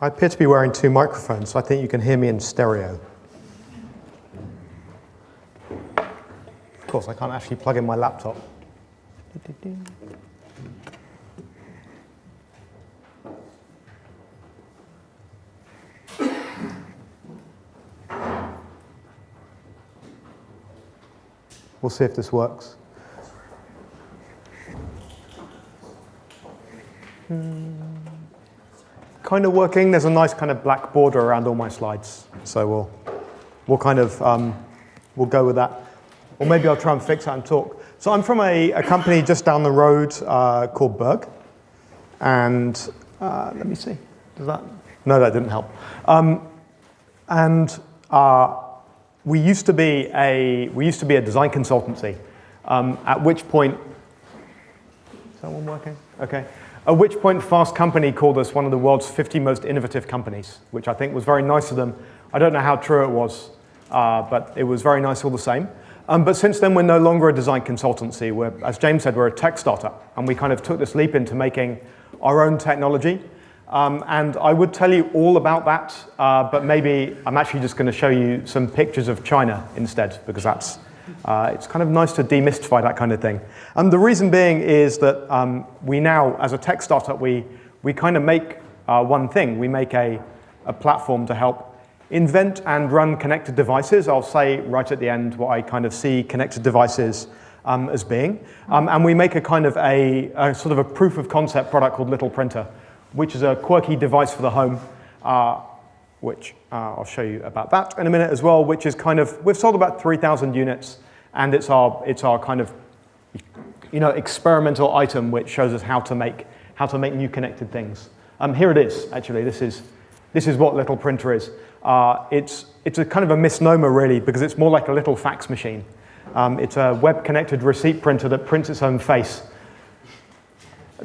I appear to be wearing two microphones, so I think you can hear me in stereo. Of course, I can't actually plug in my laptop. We'll see if this works. Kind of working. There's a nice kind of black border around all my slides, so we'll kind of we'll go with that. Or maybe I'll try and fix that and talk. So I'm from a company just down the road called Berg, and let me see. Does that? No, that didn't help. We used to be a design consultancy. At which point, is that one working? Okay. At which point, Fast Company called us one of the world's 50 most innovative companies, which I think was very nice of them. I don't know how true it was, but it was very nice all the same. But since then, we're no longer a design consultancy. As James said, we're a tech startup, and we kind of took this leap into making our own technology. And I would tell you all about that, but maybe I'm actually just going to show you some pictures of China instead, because that's it's kind of nice to demystify that kind of thing. And the reason being is that we now, as a tech startup, we kind of make one thing. We make a platform to help invent and run connected devices. I'll say right at the end what I kind of see connected devices as being. And we make a kind of a sort of a proof of concept product called Little Printer, which is a quirky device for the home, which I'll show you about that in a minute as well, which is kind of, we've sold about 3,000 units, and it's our kind of, experimental item which shows us how to make new connected things. Here it is, actually. This is what Little Printer is. It's a kind of a misnomer, really, because it's more like a little fax machine. It's a web-connected receipt printer that prints its own face.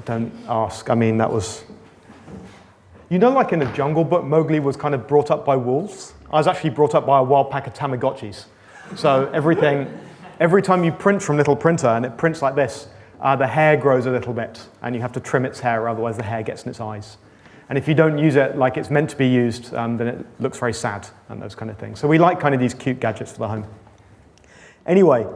Don't ask. I mean, that was... like in the Jungle Book, Mowgli was kind of brought up by wolves. I was actually brought up by a wild pack of Tamagotchis. So every time you print from Little Printer, and it prints like this, the hair grows a little bit, and you have to trim its hair, otherwise the hair gets in its eyes. And if you don't use it like it's meant to be used, then it looks very sad, and those kind of things. So we like kind of these cute gadgets for the home. Anyway,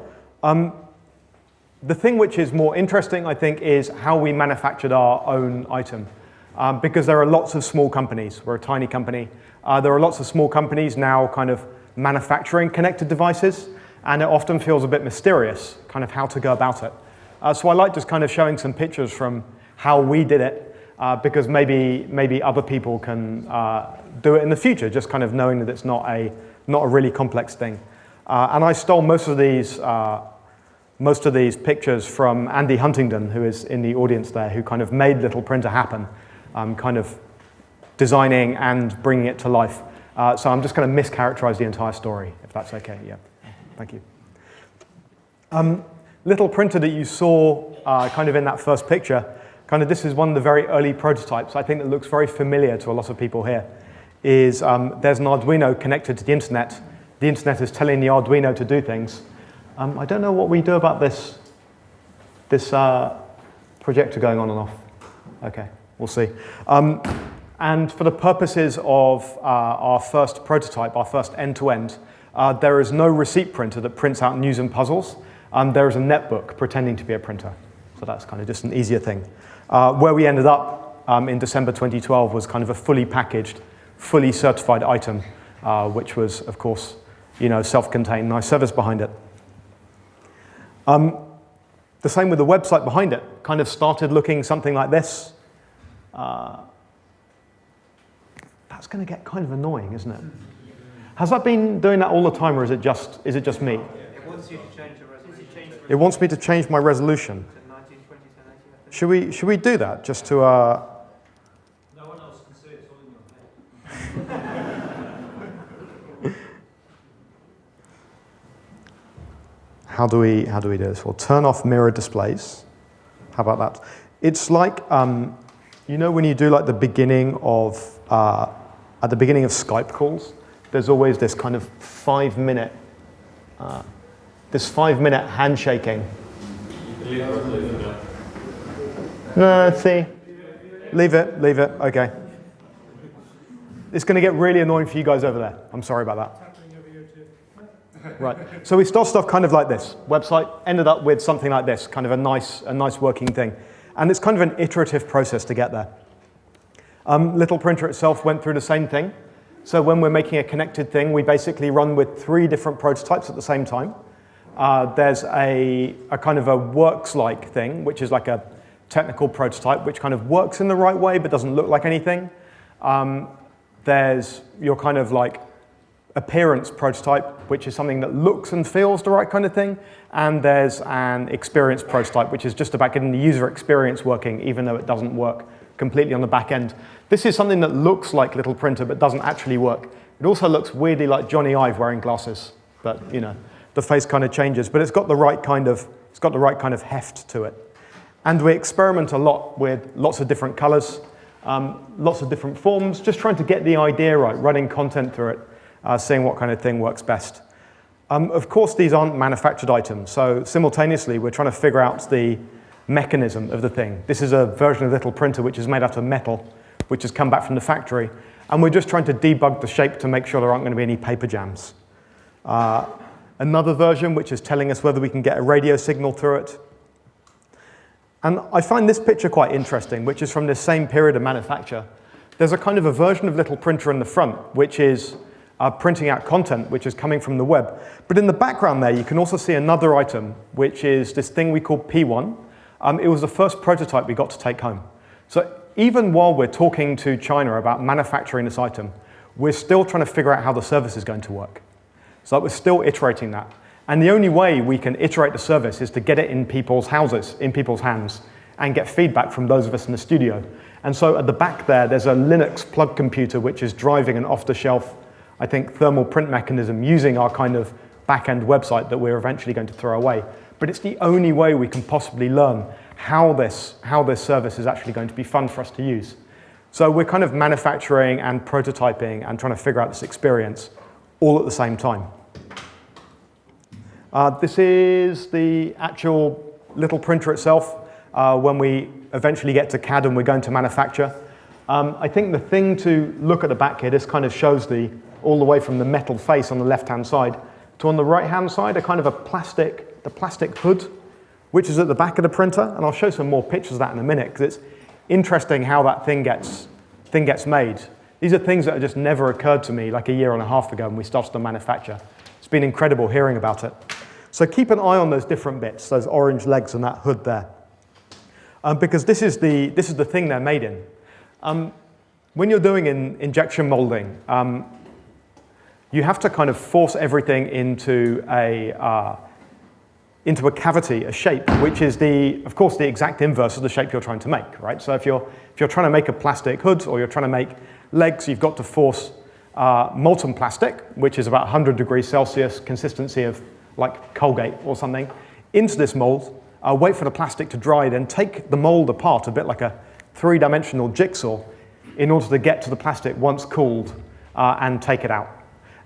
the thing which is more interesting, I think, is how we manufactured our own item. Because there are lots of small companies. We're a tiny company. There are lots of small companies now kind of manufacturing connected devices, and it often feels a bit mysterious, kind of how to go about it. So I like just kind of showing some pictures from how we did it, because maybe other people can do it in the future, just kind of knowing that it's not a really complex thing. And I stole most of these pictures from Andy Huntingdon, who is in the audience there, who kind of made Little Printer happen. Kind of designing and bringing it to life. So I'm just going to mischaracterize the entire story, if that's okay. Yeah, thank you. Little Printer that you saw kind of in that first picture, kind of this is one of the very early prototypes. I think that looks very familiar to a lot of people here. There's an Arduino connected to the internet. The internet is telling the Arduino to do things. I don't know what we do about this projector going on and off. Okay. We'll see. And for the purposes of our first prototype, our first end-to-end, there is no receipt printer that prints out news and puzzles. There is a netbook pretending to be a printer. So that's kind of just an easier thing. Where we ended up in December 2012 was kind of a fully packaged, fully certified item, which was, of course, self-contained, nice service behind it. The same with the website behind it. Kind of started looking something like this. That's going to get kind of annoying, isn't it? Has that been doing that all the time, or is it just me? It wants you to change the resolution. It wants me to change my resolution. Should we do that just to? No one else can see it. It's all in your head. How do we do this? We'll turn off mirror displays. How about that? It's like. When you do like the beginning of, at the beginning of Skype calls, there's always this kind of 5-minute handshaking. No, see, leave it, okay. it's going to get really annoying for you guys over there. I'm sorry about that. Happening over here too. Right. So we started off kind of like this. Website ended up with something like this, kind of a nice working thing. And it's kind of an iterative process to get there. Little Printer itself went through the same thing. So when we're making a connected thing, we basically run with 3 different prototypes at the same time. There's a kind of a works-like thing, which is like a technical prototype, which kind of works in the right way but doesn't look like anything. There's your kind of like appearance prototype, which is something that looks and feels the right kind of thing. And there's an experience prototype, which is just about getting the user experience working, even though it doesn't work completely on the back end. This is something that looks like Little Printer, but doesn't actually work. It also looks weirdly like Johnny Ive wearing glasses, but you know, the face kind of changes. But it's got the right kind of heft to it. And we experiment a lot with lots of different colors, lots of different forms, just trying to get the idea right, running content through it, seeing what kind of thing works best. Of course, these aren't manufactured items, so simultaneously we're trying to figure out the mechanism of the thing. This is a version of Little Printer which is made out of metal, which has come back from the factory, and we're just trying to debug the shape to make sure there aren't going to be any paper jams. Another version which is telling us whether we can get a radio signal through it. And I find this picture quite interesting, which is from this same period of manufacture. There's a kind of a version of Little Printer in the front, which is printing out content, which is coming from the web. But in the background there, you can also see another item, which is this thing we call P1. It was the first prototype we got to take home. So even while we're talking to China about manufacturing this item, we're still trying to figure out how the service is going to work. So we're still iterating that. And the only way we can iterate the service is to get it in people's houses, in people's hands, and get feedback from those of us in the studio. And so at the back there, there's a Linux plug computer which is driving an off-the-shelf, I think, thermal print mechanism using our kind of back-end website that we're eventually going to throw away. But it's the only way we can possibly learn how this service is actually going to be fun for us to use. So we're kind of manufacturing and prototyping and trying to figure out this experience all at the same time. This is the actual Little Printer itself when we eventually get to CAD and we're going to manufacture. I think the thing to look at the back here, this kind of shows all the way from the metal face on the left-hand side to on the right-hand side, a kind of the plastic hood, which is at the back of the printer. And I'll show some more pictures of that in a minute, because it's interesting how that thing gets made. These are things that have just never occurred to me like a year and a half ago when we started to manufacture. It's been incredible hearing about it. So keep an eye on those different bits, those orange legs and that hood there. Because this is the thing they're made in. When you're doing injection molding, you have to kind of force everything into a cavity, a shape, which is of course, the exact inverse of the shape you're trying to make, right? So if you're trying to make a plastic hood or you're trying to make legs, you've got to force molten plastic, which is about 100 degrees Celsius, consistency of like Colgate or something, into this mold, wait for the plastic to dry, then take the mold apart a bit like a 3-dimensional jigsaw in order to get to the plastic once cooled and take it out.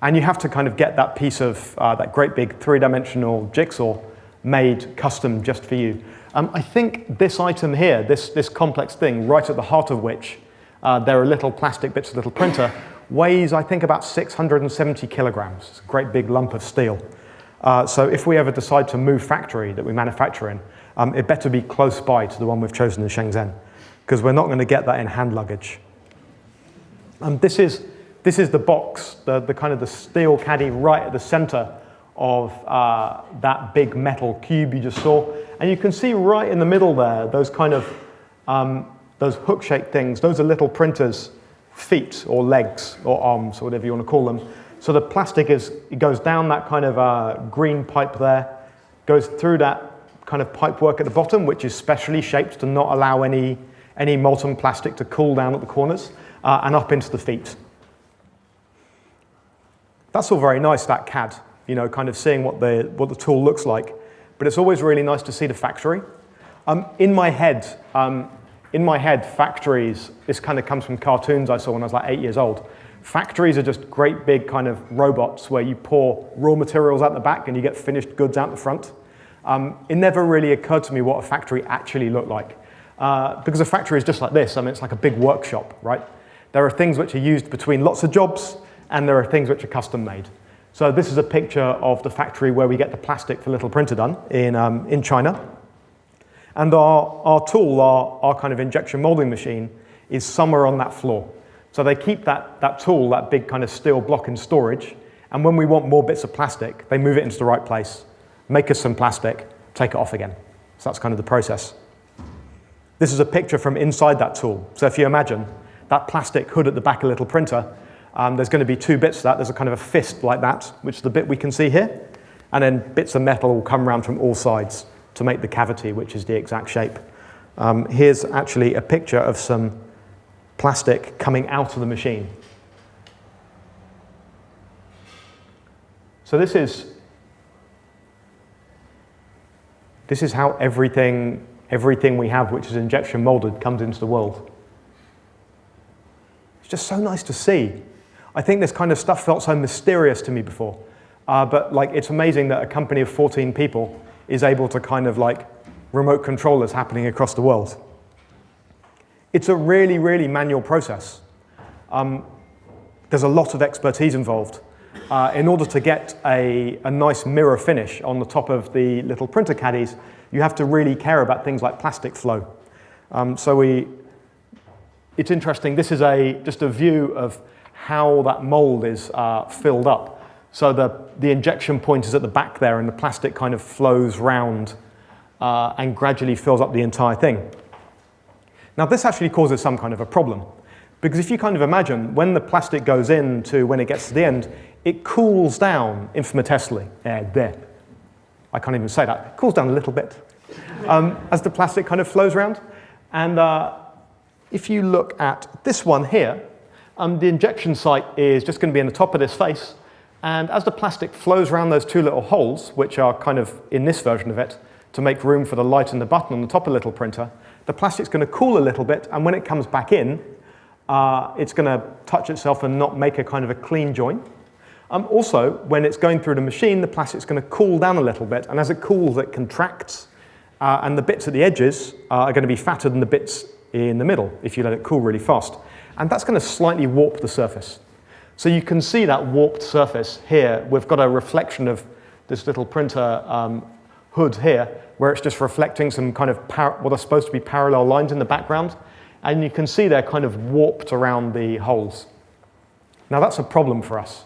And you have to kind of get that piece of that great big 3-dimensional jigsaw made custom just for you. I think this item here, this complex thing, right at the heart of which there are little plastic bits of Little Printer, weighs, I think, about 670 kilograms. It's a great big lump of steel. So if we ever decide to move factory that we manufacture in, it better be close by to the one we've chosen in Shenzhen, because we're not going to get that in hand luggage. This is the box, the kind of the steel caddy right at the center of that big metal cube you just saw. And you can see right in the middle there, those kind of, those hook-shaped things. Those are Little Printer's feet or legs or arms or whatever you want to call them. So the plastic it goes down that kind of green pipe there, goes through that kind of pipe work at the bottom, which is specially shaped to not allow any molten plastic to cool down at the corners, and up into the feet. That's all very nice, that CAD, you know, kind of seeing what the tool looks like. But it's always really nice to see the factory. In my head, factories, this kind of comes from cartoons I saw when I was like 8 years old. Factories are just great big kind of robots where you pour raw materials out the back and you get finished goods out the front. It never really occurred to me what a factory actually looked like. Because a factory is just like this. I mean, it's like a big workshop, right? There are things which are used between lots of jobs, and there are things which are custom made. So this is a picture of the factory where we get the plastic for little printer done in China. And our tool, our kind of injection molding machine, is somewhere on that floor. So they keep that tool, that big kind of steel block, in storage, and when we want more bits of plastic, they move it into the right place, make us some plastic, take it off again. So that's kind of the process. This is a picture from inside that tool. So if you imagine that plastic hood at the back of a little printer, there's going to be two bits to that. There's a kind of a fist like that, which is the bit we can see here, and then bits of metal will come around from all sides to make the cavity, which is the exact shape. Here's actually a picture of some plastic coming out of the machine. So this is how everything we have which is injection molded comes into the world. It's just so nice to see. I think this kind of stuff felt so mysterious to me before. But like, it's amazing that a company of 14 people is able to kind of like remote control this happening across the world. It's a really, really manual process. There's a lot of expertise involved. In order to get a nice mirror finish on the top of the little printer caddies, you have to really care about things like plastic flow. It's interesting, this is just a view of how that mold is filled up. So the injection point is at the back there, and the plastic kind of flows round and gradually fills up the entire thing. Now this actually causes some kind of a problem, because if you kind of imagine when the plastic goes in to when it gets to the end, it cools down infinitesimally. There. I can't even say that. It cools down a little bit as the plastic kind of flows around. And if you look at this one here, the injection site is just going to be in the top of this face. And as the plastic flows around those two little holes, which are kind of in this version of it, to make room for the light and the button on the top of the little printer, the plastic's going to cool a little bit, and when it comes back in, it's going to touch itself and not make a kind of a clean join. Also, when it's going through the machine, the plastic's going to cool down a little bit, and as it cools, it contracts, and the bits at the edges are going to be fatter than the bits in the middle if you let it cool really fast. And that's going to slightly warp the surface. So you can see that warped surface here. We've got a reflection of this little printer hood here, where it's just reflecting some kind of what are supposed to be parallel lines in the background. And you can see they're kind of warped around the holes. Now that's a problem for us,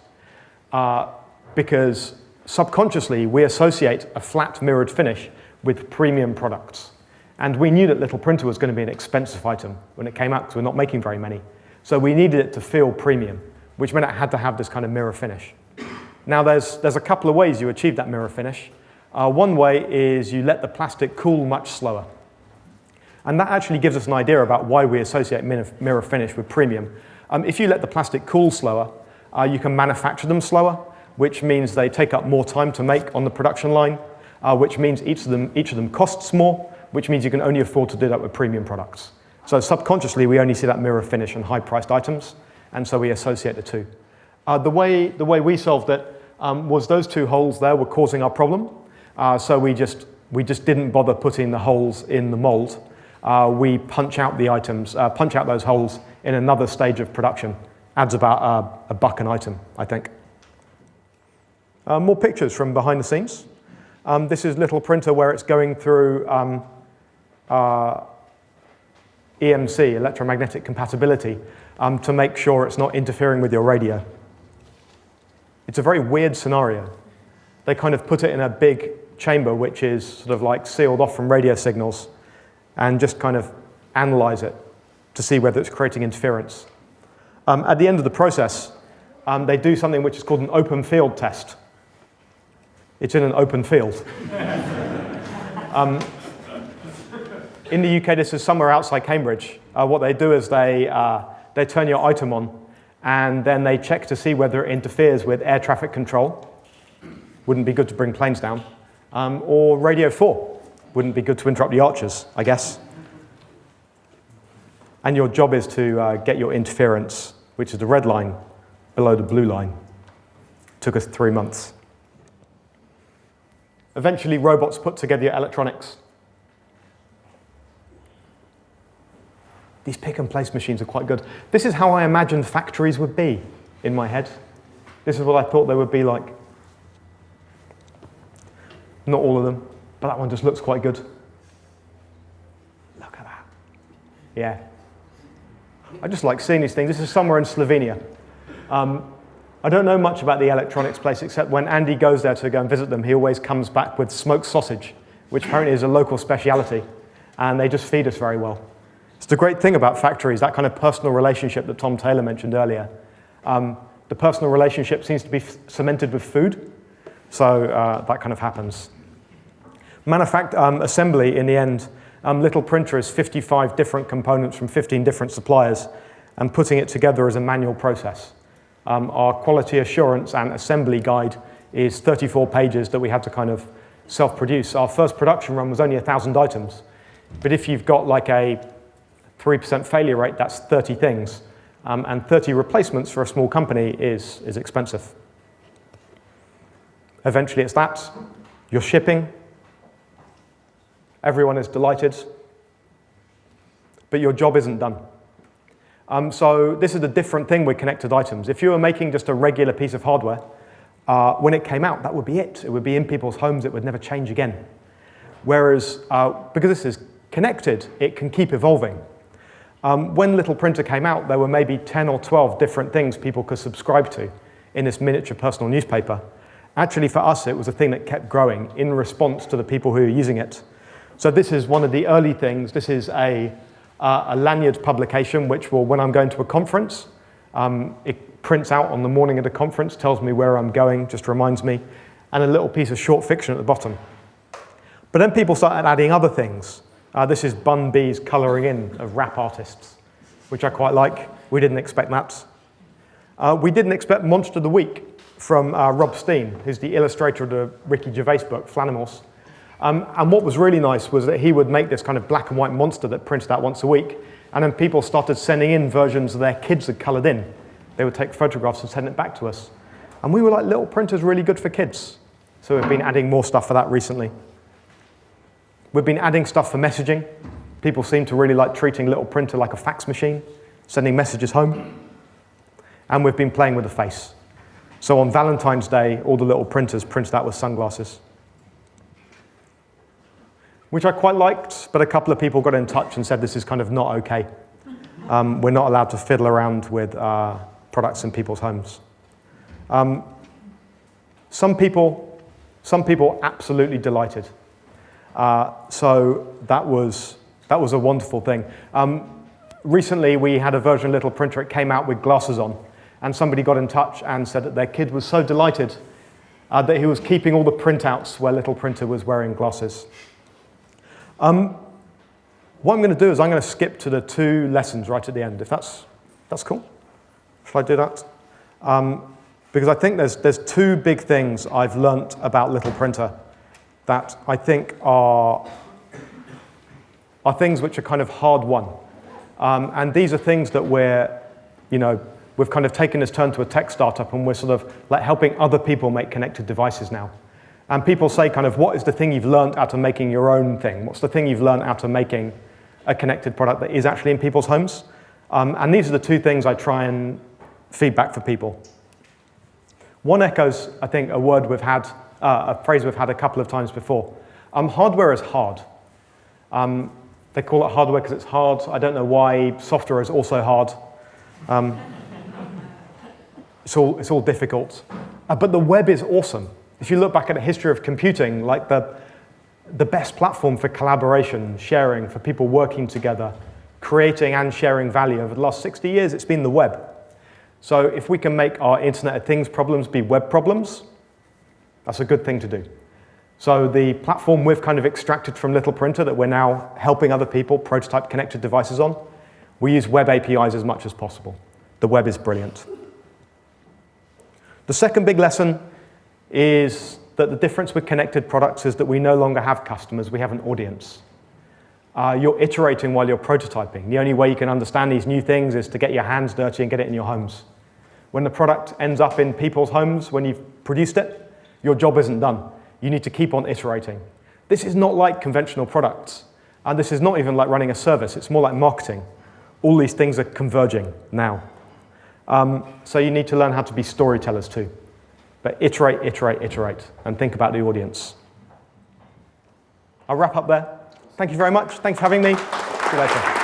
because subconsciously we associate a flat mirrored finish with premium products. And we knew that little printer was going to be an expensive item when it came out, because we're not making very many. So we needed it to feel premium, which meant it had to have this kind of mirror finish. Now there's a couple of ways you achieve that mirror finish. One way is you let the plastic cool much slower. And that actually gives us an idea about why we associate mirror finish with premium. If you let the plastic cool slower, you can manufacture them slower, which means they take up more time to make on the production line, which means each of them costs more, which means you can only afford to do that with premium products. So subconsciously, we only see that mirror finish on high-priced items, and so we associate the two. The way we solved it was those two holes there were causing our problem, so we just didn't bother putting the holes in the mold. We punch out the items, punch out those holes in another stage of production. Adds about $1 an item, I think. More pictures from behind the scenes. This is little printer where it's going through EMC, electromagnetic compatibility, to make sure it's not interfering with your radio. It's a very weird scenario. They kind of put it in a big chamber which is sort of like sealed off from radio signals, and just kind of analyze it to see whether it's creating interference. At the end of the process, they do something which is called an open field test. It's in an open field. In the UK, this is somewhere outside Cambridge. What they do is they turn your item on, and then they check to see whether it interferes with air traffic control. Wouldn't be good to bring planes down. Or Radio 4. Wouldn't be good to interrupt the archers, I guess. And your job is to get your interference, which is the red line, below the blue line. Took us 3 months. Eventually, robots put together your electronics. These pick and place machines are quite good. This is how I imagined factories would be in my head. This is what I thought they would be like. Not all of them, but that one just looks quite good. Look at that. Yeah. I just like seeing these things. This is somewhere in Slovenia. I don't know much about the electronics place, except when Andy goes there to go and visit them, he always comes back with smoked sausage, which apparently is a local speciality, and they just feed us very well. It's the great thing about factories, that kind of personal relationship that Tom Taylor mentioned earlier. The personal relationship seems to be cemented with food, so that kind of happens. Assembly, in the end, Little Printer is 55 different components from 15 different suppliers, and putting it together is a manual process. Our quality assurance and assembly guide is 34 pages that we had to kind of self-produce. Our first production run was only 1,000 items, but if you've got like a 3% failure rate, that's 30 things, and 30 replacements for a small company is expensive. Eventually it's that. You're shipping. Everyone is delighted, but your job isn't done. So this is a different thing with connected items. If you were making just a regular piece of hardware, when it came out, that would be it. It would be in people's homes. It would never change again. Whereas, because this is connected, it can keep evolving. When Little Printer came out, there were maybe 10 or 12 different things people could subscribe to in this miniature personal newspaper. Actually, for us, it was a thing that kept growing in response to the people who are using it. So this is one of the early things. This is a lanyard publication, which will, when I'm going to a conference, it prints out on the morning of the conference, tells me where I'm going, just reminds me, and a little piece of short fiction at the bottom. But then people started adding other things. This is Bun B's colouring in of rap artists, which I quite like. We didn't expect that. We didn't expect Monster of the Week from Rob Steen, who's the illustrator of the Ricky Gervais book, Flanimals. And what was really nice was that he would make this kind of black and white monster that printed out once a week, and then people started sending in versions their kids had coloured in. They would take photographs and send it back to us. And we were like, Little Printer's really good for kids. So we've been adding more stuff for that recently. We've been adding stuff for messaging. People seem to really like treating Little Printer like a fax machine, sending messages home. And we've been playing with the face. So on Valentine's Day, all the Little Printers printed out with sunglasses, which I quite liked, but a couple of people got in touch and said this is kind of not okay. We're not allowed to fiddle around with products in people's homes. Some people absolutely delighted. So that was a wonderful thing. Recently, we had a version of Little Printer. It came out with glasses on, and somebody got in touch and said that their kid was so delighted that he was keeping all the printouts where Little Printer was wearing glasses. What I'm going to do is I'm going to skip to the 2 lessons right at the end, if that's cool. Shall I do that? Because I think there's 2 big things I've learnt about Little Printer that I think are things which are kind of hard won. And these are things that we've kind of taken this turn to a tech startup, and we're sort of like helping other people make connected devices now. And people say kind of, what is the thing you've learned out of making your own thing? What's the thing you've learned out of making a connected product that is actually in people's homes? And these are the 2 things I try and feed back for people. One echoes, I think, a word we've had, a phrase we've had a couple of times before. Hardware is hard. They call it hardware because it's hard. I don't know why. Software is also hard. It's all difficult. But the web is awesome. If you look back at the history of computing, like the best platform for collaboration, sharing, for people working together, creating and sharing value over the last 60 years, it's been the web. So if we can make our Internet of Things problems be web problems, that's a good thing to do. So the platform we've kind of extracted from Little Printer that we're now helping other people prototype connected devices on, we use web APIs as much as possible. The web is brilliant. The second big lesson is that the difference with connected products is that we no longer have customers, we have an audience. You're iterating while you're prototyping. The only way you can understand these new things is to get your hands dirty and get it in your homes. When the product ends up in people's homes, when you've produced it, your job isn't done. You need to keep on iterating. This is not like conventional products. And this is not even like running a service, it's more like marketing. All these things are converging now. So you need to learn how to be storytellers too. But iterate, iterate, iterate, and think about the audience. I'll wrap up there. Thank you very much. Thanks for having me. See you later.